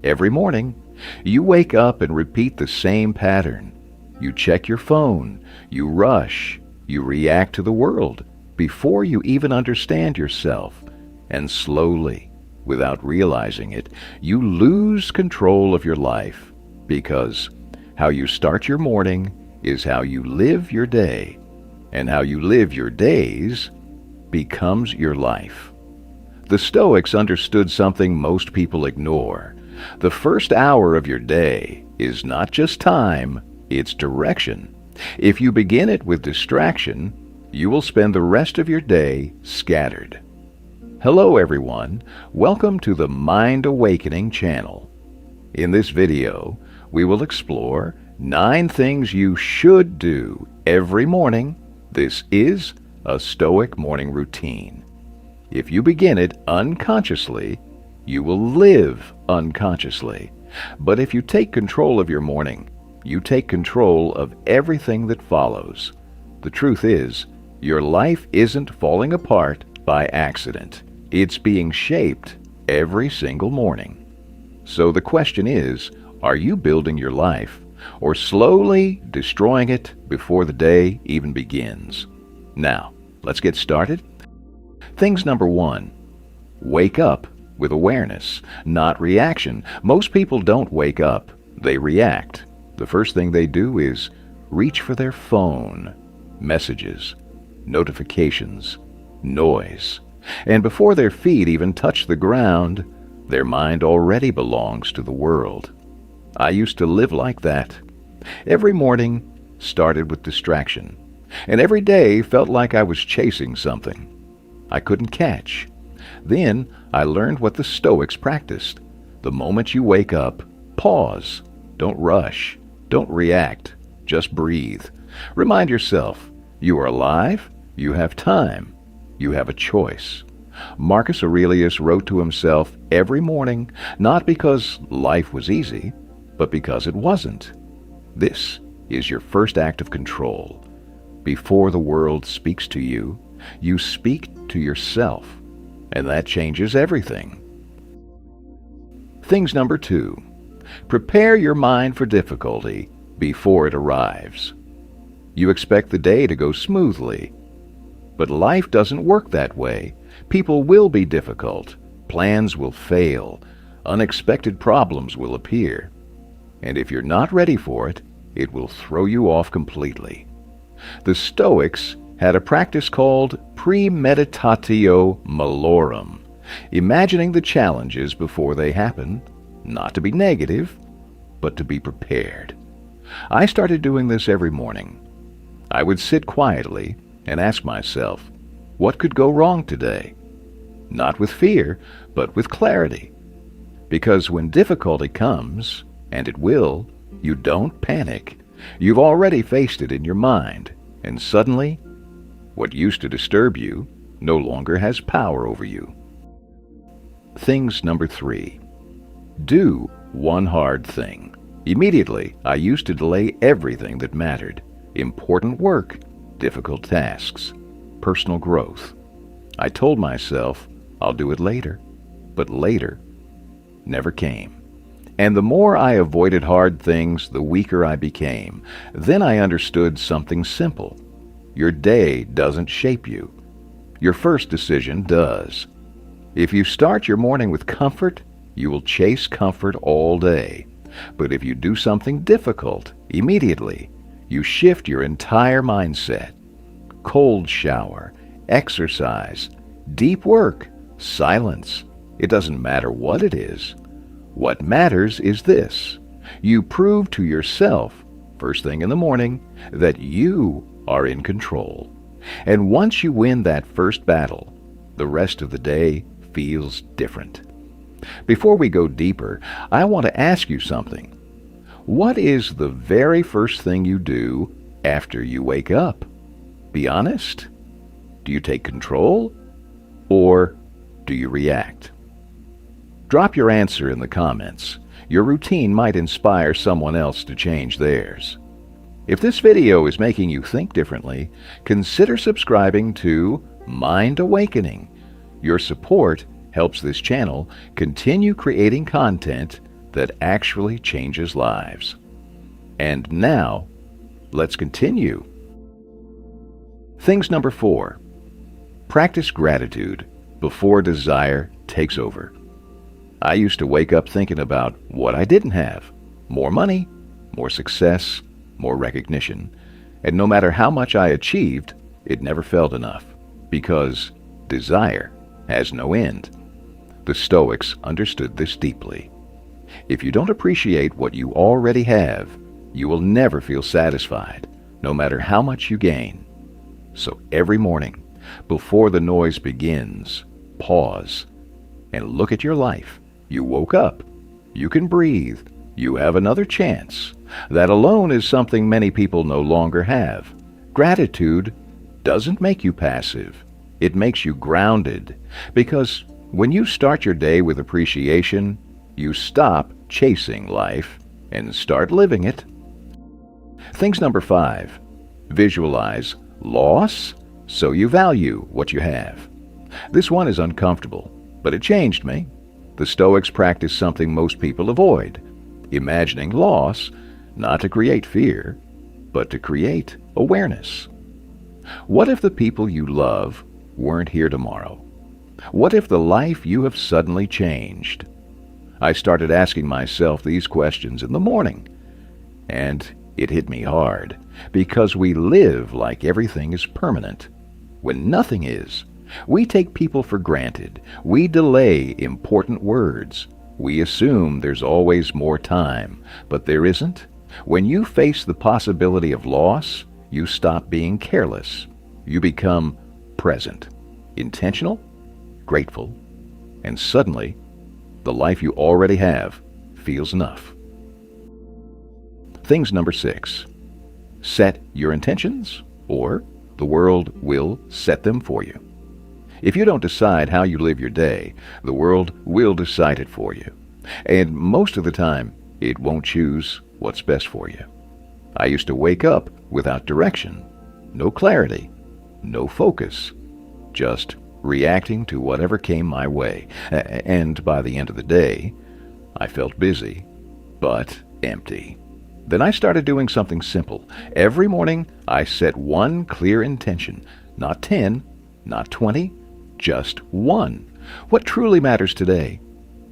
Every morning, you wake up and repeat the same pattern. You check your phone, you rush, you react to the world before you even understand yourself, and slowly, without realizing it, you lose control of your life because how you start your morning is how you live your day, and how you live your days becomes your life. The Stoics understood something most people ignore. The first hour of your day is not just time, it's direction. If you begin it with distraction, you will spend the rest of your day scattered. Hello everyone, welcome to the Mind Awakening channel. In this video, we will explore 9 things you should do every morning. This is a Stoic morning routine. If you begin it unconsciously, you will live unconsciously. But if you take control of your morning, you take control of everything that follows. The truth is, your life isn't falling apart by accident. It's being shaped every single morning. So the question is, are you building your life or slowly destroying it before the day even begins? Now, let's get started. Things number 1, wake up with awareness, not reaction. Most people don't wake up, they react. The first thing they do is reach for their phone, messages, notifications, noise. And before their feet even touch the ground, their mind already belongs to the world. I used to live like that. Every morning started with distraction, and every day felt like I was chasing something I couldn't catch. Then I learned what the Stoics practiced. The moment you wake up, pause. Don't rush. Don't react. Just breathe. Remind yourself, you are alive, you have time, you have a choice. Marcus Aurelius wrote to himself every morning, not because life was easy, but because it wasn't. This is your first act of control. Before the world speaks to you, you speak to yourself, and that changes everything. Things number 2, prepare your mind for difficulty before it arrives. You expect the day to go smoothly, but life doesn't work that way. People will be difficult, plans will fail, unexpected problems will appear, and if you're not ready for it, it will throw you off completely. The Stoics had a practice called premeditatio malorum, imagining the challenges before they happen, not to be negative, but to be prepared. I started doing this every morning. I would sit quietly and ask myself, what could go wrong today? Not with fear, but with clarity. Because when difficulty comes, and it will, you don't panic. You've already faced it in your mind, and suddenly, what used to disturb you no longer has power over you. Things number 3, do one hard thing. Immediately, I used to delay everything that mattered. Important work, difficult tasks, personal growth. I told myself, I'll do it later. But later never came. And the more I avoided hard things, the weaker I became. Then I understood something simple. Your day doesn't shape you. Your first decision does. If you start your morning with comfort, you will chase comfort all day. But if you do something difficult, immediately, you shift your entire mindset. Cold shower, exercise, deep work, silence. It doesn't matter what it is. What matters is this. You prove to yourself, first thing in the morning, that you are in control. And once you win that first battle, the rest of the day feels different. Before we go deeper, I want to ask you something. What is the very first thing you do after you wake up? Be honest. Do you take control, or do you react? Drop your answer in the comments. Your routine might inspire someone else to change theirs. If this video is making you think differently, consider subscribing to Mind Awakening. Your support helps this channel continue creating content that actually changes lives. And now, let's continue. Things number 4. Practice gratitude before desire takes over. I used to wake up thinking about what I didn't have. More money, more success, more recognition. And no matter how much I achieved, it never felt enough, because desire has no end. The Stoics understood this deeply. If you don't appreciate what you already have, you will never feel satisfied, no matter how much you gain. So every morning, before the noise begins, pause and look at your life. You woke up. You can breathe. You have another chance. That alone is something many people no longer have. Gratitude doesn't make you passive. It makes you grounded, because when you start your day with appreciation, you stop chasing life and start living it. Things number 5. Visualize loss so you value what you have. This one is uncomfortable, but it changed me. The Stoics practice something most people avoid: imagining loss, not to create fear, but to create awareness. What if the people you love weren't here tomorrow? What if the life you have suddenly changed? I started asking myself these questions in the morning, and it hit me hard, because we live like everything is permanent, when nothing is. We take people for granted. We delay important words. We assume there's always more time, but there isn't. When you face the possibility of loss, you stop being careless. You become present, intentional, grateful, and suddenly, the life you already have feels enough. Things number 6. Set your intentions, or the world will set them for you. If you don't decide how you live your day, the world will decide it for you. And most of the time, it won't choose what's best for you. I used to wake up without direction, no clarity, no focus, just reacting to whatever came my way. And by the end of the day, I felt busy, but empty. Then I started doing something simple. Every morning, I set one clear intention. Not 10, not 20, just one. What truly matters today?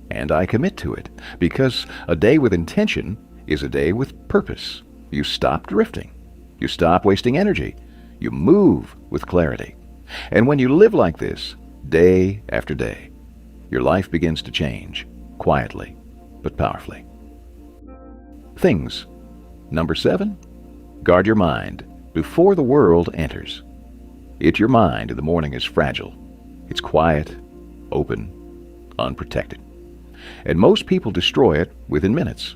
And I commit to it, because a day with intention is a day with purpose. You stop drifting. You stop wasting energy. You move with clarity. And when you live like this, day after day, your life begins to change, quietly but powerfully. Things. Number 7. Guard your mind before the world enters. Your mind in the morning is fragile. It's quiet, open, unprotected. And most people destroy it within minutes.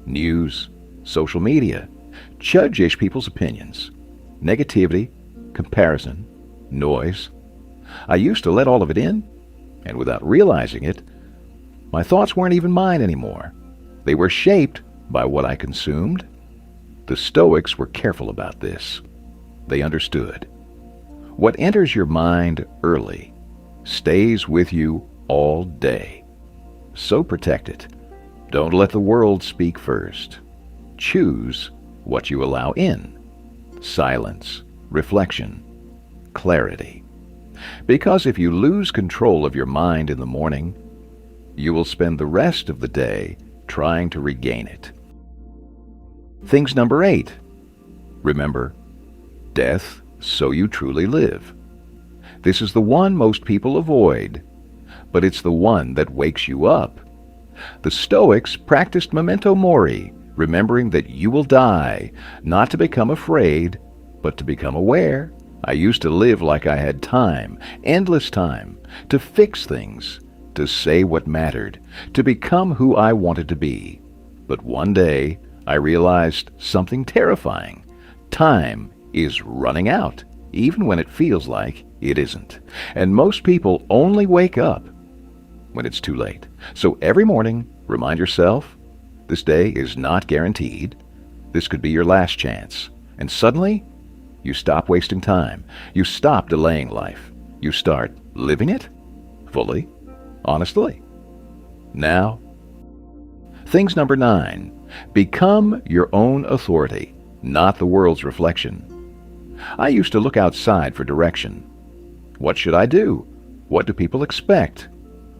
News, social media, judge people's opinions, negativity, comparison, noise. I used to let all of it in, and without realizing it, my thoughts weren't even mine anymore. They were shaped by what I consumed. The Stoics were careful about this. They understood. What enters your mind early stays with you all day. So protect it. Don't let the world speak first. Choose what you allow in. Silence, reflection, clarity. Because if you lose control of your mind in the morning, you will spend the rest of the day trying to regain it. Things number 8. Remember, death so you truly live. This is the one most people avoid, but it's the one that wakes you up. The Stoics practiced memento mori, remembering that you will die, not to become afraid, but to become aware. I used to live like I had time, endless time, to fix things, to say what mattered, to become who I wanted to be. But one day, I realized something terrifying. Time is running out, even when it feels like it isn't. And most people only wake up when it's too late. So every morning, remind yourself, this day is not guaranteed. This could be your last chance. And suddenly, you stop wasting time. You stop delaying life. You start living it fully, honestly. Now, Things number 9. Become your own authority, not the world's reflection. I used to look outside for direction. What should I do? What do people expect?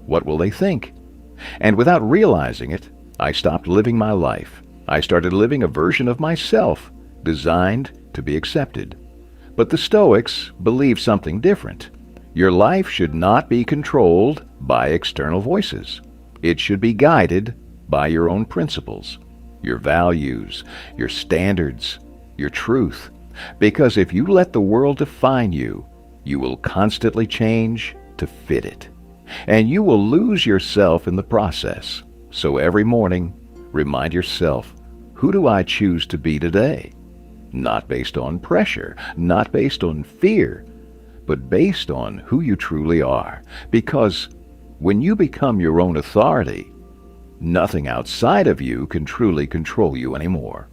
What will they think? And without realizing it, I stopped living my life. I started living a version of myself designed to be accepted. But the Stoics believe something different. Your life should not be controlled by external voices. It should be guided by your own principles, your values, your standards, your truth. Because if you let the world define you, you will constantly change to fit it. And you will lose yourself in the process. So every morning, remind yourself, who do I choose to be today? Not based on pressure, not based on fear, but based on who you truly are. Because when you become your own authority, nothing outside of you can truly control you anymore.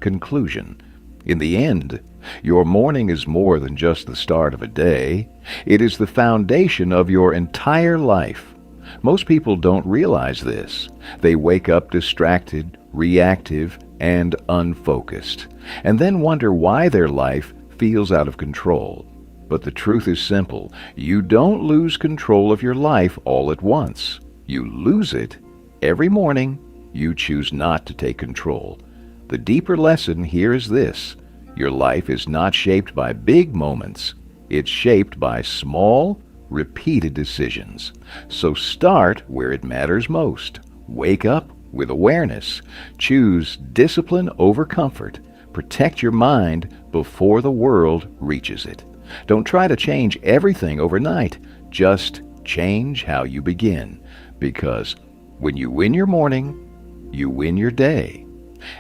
Conclusion. In the end, your morning is more than just the start of a day. It is the foundation of your entire life. Most people don't realize this. They wake up distracted, reactive, and unfocused, and then wonder why their life feels out of control. But the truth is simple. You don't lose control of your life all at once. You lose it every morning. You choose not to take control. The deeper lesson here is this. Your life is not shaped by big moments. It's shaped by small, repeated decisions. So start where it matters most. Wake up with awareness. Choose discipline over comfort. Protect your mind before the world reaches it. Don't try to change everything overnight. Just change how you begin. Because when you win your morning, you win your day.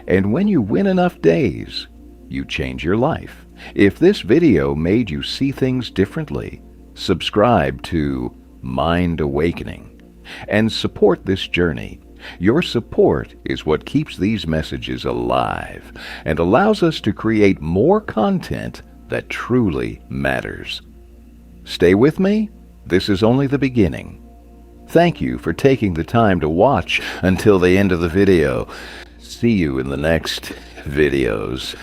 And when you win enough days, you change your life. If this video made you see things differently, subscribe to Mind Awakening and support this journey. Your support is what keeps these messages alive and allows us to create more content that truly matters. Stay with me. This is only the beginning. Thank you for taking the time to watch until the end of the video. See you in the next videos.